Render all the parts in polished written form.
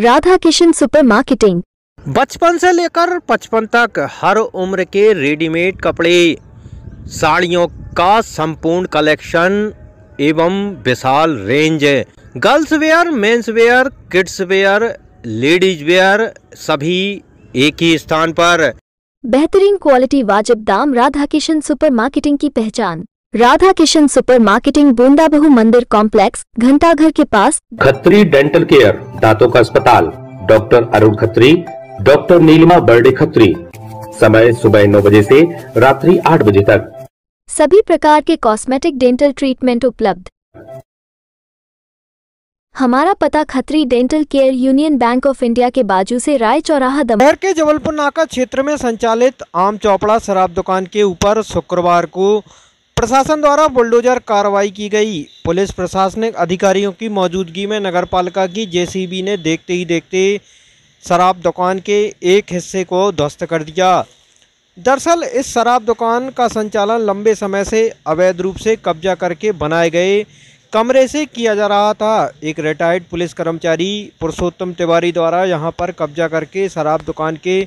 Radha Kishan super marketing. बचपन से लेकर 55 तक हर उम्र के रेडीमेड कपड़े, साड़ियों का संपूर्ण कलेक्शन एवं विशाल रेंज। Girls wear, men's wear, kids wear, ladies wear सभी एक ही स्थान पर। बेहतरीन क्वालिटी, वाजिब दाम। राधा किशन सुपर मार्केटिंग की पहचान। राधा किशन सुपर मार्केटिंग, बूंदाबहू मंदिर कॉम्प्लेक्स, घंटाघर के पास। खत्री डेंटल केयर, दांतों का अस्पताल, डॉक्टर अरुण खत्री, डॉक्टर नीलिमा बर्डे खत्री। समय सुबह 9 बजे से रात्रि 8 बजे तक। सभी प्रकार के कॉस्मेटिक डेंटल ट्रीटमेंट उपलब्ध। हमारा पता Khatri dental care, union bank of India के बाजू से, राय चौराहा, दमोह। शहर के जबलपुर नाका क्षेत्र में संचालित आम चौपड़ा शराब दुकान के ऊपर शुक्रवार को प्रशासन द्वारा बुलडोजर कार्रवाई की गई। पुलिस प्रशासनिक अधिकारियों की मौजूदगी में नगरपालिका की जेसीबी ने देखते ही देखते शराब दुकान के एक हिस्से को ध्वस्त कर दिया। दरअसल इस शराब दुकान का संचालन लंबे समय से अवैध रूप से कब्जा करके बनाए गए कमरे से किया जा रहा था। एक रिटायर्ड पुलिस कर्मचारी पुरुषोत्तम तिवारी द्वारा यहां पर कब्जा करके शराब दुकान के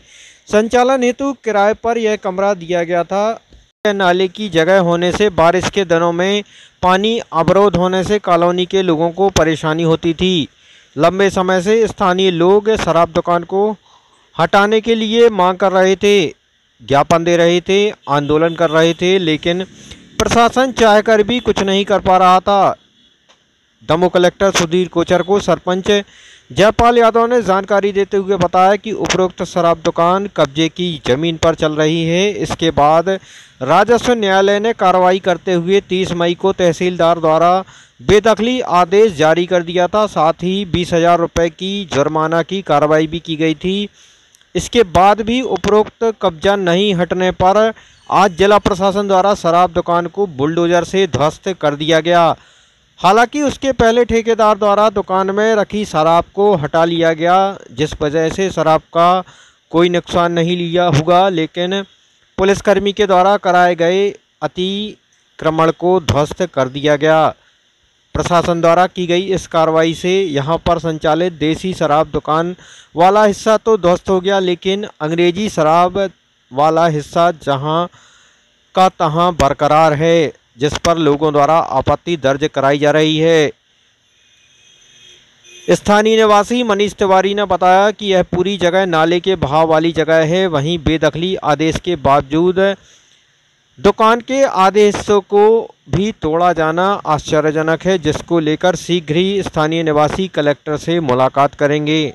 संचालन हेतु किराए पर यह कमरा दिया गया था। नाले की जगह होने से बारिश के दिनों में पानी अवरोध होने से कॉलोनी के लोगों को परेशानी होती थी। लंबे समय से स्थानीय लोग शराब दुकान को हटाने के लिए मांग कर रहे थे, ज्ञापन दे रहे थे, आंदोलन कर रहे थे, लेकिन प्रशासन चाहकर भी कुछ नहीं कर पा रहा था। दमोह कलेक्टर सुधीर कोचर को सरपंच जयपाल यादव ने जानकारी देते हुए बताया कि उपरोक्त शराब दुकान कब्जे की जमीन पर चल रही है। इसके बाद राजस्व न्यायालय ने कार्रवाई करते हुए 30 मई को तहसीलदार द्वारा बेदखली आदेश जारी कर दिया था। साथ ही 20,000 रुपये की जुर्माना की कार्रवाई भी की गई थी। इसके बाद भी उपरोक्त कब्जा नहीं हटने पर आज जिला प्रशासन द्वारा शराब दुकान को बुलडोजर से ध्वस्त कर दिया गया। हालांकि उसके पहले ठेकेदार द्वारा दुकान में रखी शराब को हटा लिया गया, जिस वजह से शराब का कोई नुकसान नहीं लिया होगा, लेकिन पुलिसकर्मी के द्वारा कराए गए अतिक्रमण को ध्वस्त कर दिया गया। प्रशासन द्वारा की गई इस कार्रवाई से यहां पर संचालित देसी शराब दुकान वाला हिस्सा तो ध्वस्त हो गया, लेकिन अंग्रेजी शराब वाला हिस्सा जहां का तहां बरकरार है, जिस पर लोगों द्वारा आपत्ति दर्ज कराई जा रही है। स्थानीय निवासी मनीष तिवारी ने बताया कि यह पूरी जगह नाले के बहाव वाली जगह है। वहीं बेदखली आदेश के बावजूद दुकान के आधे हिस्सों को भी तोड़ा जाना आश्चर्यजनक है, जिसको लेकर शीघ्र ही स्थानीय निवासी कलेक्टर से मुलाकात करेंगे।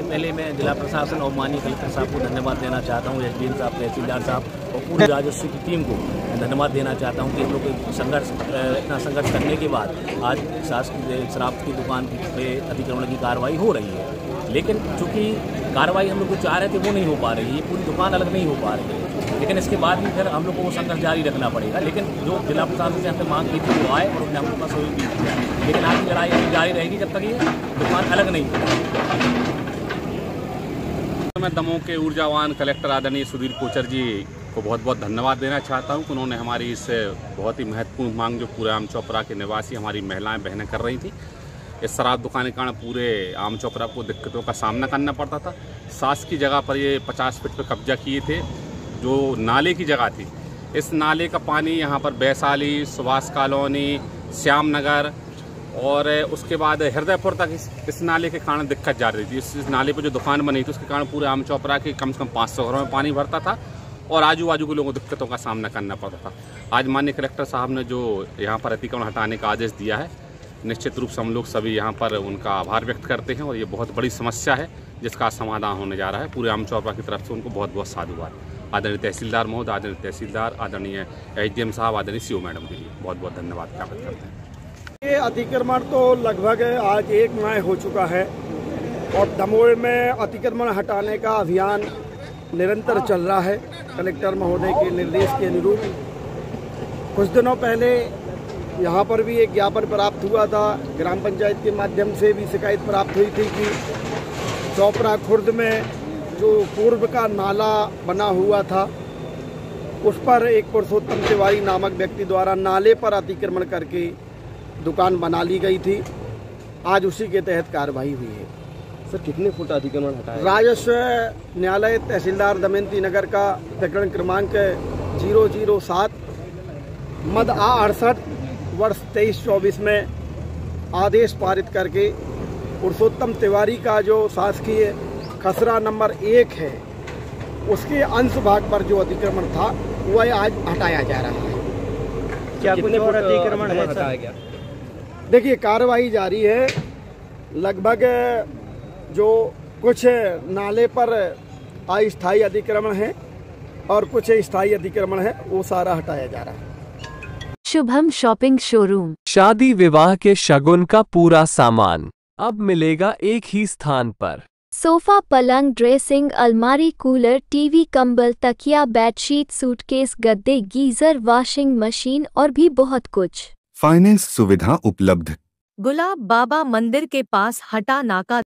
पहले मैं जिला प्रशासन और माननीय कलेक्टर साहब को धन्यवाद देना चाहता हूँ, एसडीएम साहब, तहसीलदार साहब और पूरी राजस्व की टीम को धन्यवाद देना चाहता हूँ कि हम लोग इतना संघर्ष करने के बाद आज शासकीय शराब की दुकान पे अतिक्रमण की कार्रवाई हो रही है। लेकिन चूँकि कार्रवाई हम लोग जो चाह रहे थे वो नहीं हो पा रही है, पूरी दुकान अलग नहीं हो पा रही है, लेकिन इसके बाद भी फिर हम लोग को वो संघर्ष जारी रखना पड़ेगा। लेकिन जो जिला प्रशासन से हमने मांग की थी वो आए और उन्हें हम लोग का सहयोग भी किया, लेकिन आज की लड़ाई अभी जारी रहेगी जब तक ये दुकान अलग नहीं होगी। मैं दमोह के ऊर्जावान कलेक्टर आदरणीय सुधीर कोचर जी को बहुत बहुत धन्यवाद देना चाहता हूं कि उन्होंने हमारी इस बहुत ही महत्वपूर्ण मांग जो पूरे आम चौपड़ा के निवासी हमारी महिलाएं बहनें कर रही थी, इस शराब दुकान के कारण पूरे आम चौपड़ा को दिक्कतों का सामना करना पड़ता था। सास की जगह पर ये 50 फीट पर कब्जा किए थे, जो नाले की जगह थी। इस नाले का पानी यहाँ पर वैशाली, सुभाष कॉलोनी, श्याम नगर और उसके बाद हृदयपुर तक इस नाले के कारण दिक्कत जा रही थी। इस नाले पर जो दुकान बनी थी उसके कारण पूरे आम चौपड़ा के कम से कम 500 घरों में पानी भरता था और आजू बाजू के लोगों को दिक्कतों का सामना करना पड़ता था। आज माननीय कलेक्टर साहब ने जो यहाँ पर अतिक्रमण हटाने का आदेश दिया है, निश्चित रूप से हम लोग सभी यहाँ पर उनका आभार व्यक्त करते हैं और ये बहुत बड़ी समस्या है जिसका समाधान होने जा रहा है। पूरे आम चौपड़ा की तरफ से उनको बहुत बहुत साधुवाद। आदरणीय तहसीलदार महोदय, आदरणीय तहसीलदार, आदरणीय एसडीएम साहब, आदरणीय सीओ मैडम के लिए बहुत बहुत धन्यवाद ज्ञापित करते हैं। ये अतिक्रमण तो लगभग आज 1 माह हो चुका है और दमोह में अतिक्रमण हटाने का अभियान निरंतर चल रहा है। कलेक्टर महोदय के निर्देश के अनुरूप कुछ दिनों पहले यहाँ पर भी एक ज्ञापन प्राप्त हुआ था, ग्राम पंचायत के माध्यम से भी शिकायत प्राप्त हुई थी कि चौपड़ा खुर्द में जो पूर्व का नाला बना हुआ था उस पर एक पुरुषोत्तम तिवारी नामक व्यक्ति द्वारा नाले पर अतिक्रमण करके दुकान बना ली गई थी। आज उसी के तहत कार्रवाई हुई है। सर कितने फुट अतिक्रमण हटाया? राजस्व न्यायालय तहसीलदार दमयंती नगर का प्रकरण क्रमांक 007 मद आ 68 वर्ष 23-24 में आदेश पारित करके पुरुषोत्तम तिवारी का जो शासकीय खसरा नंबर 1 है उसके अंश भाग पर जो अतिक्रमण था वह आज हटाया जा रहा है। क्या कुछ और अतिक्रमण हटाया गया? देखिए कार्रवाई जारी है। लगभग जो कुछ नाले पर अस्थायी अतिक्रमण है और कुछ स्थायी अतिक्रमण है वो सारा हटाया जा रहा है। Shubham shopping showroom. शादी विवाह के शगुन का पूरा सामान अब मिलेगा एक ही स्थान पर। सोफा, पलंग, ड्रेसिंग, अलमारी, कूलर, टीवी, कंबल, तकिया, बेडशीट, सूटकेस, गद्दे, गीजर, वॉशिंग मशीन और भी बहुत कुछ। फाइनेंस सुविधा उपलब्ध। गुलाब बाबा मंदिर के पास हटा नाका।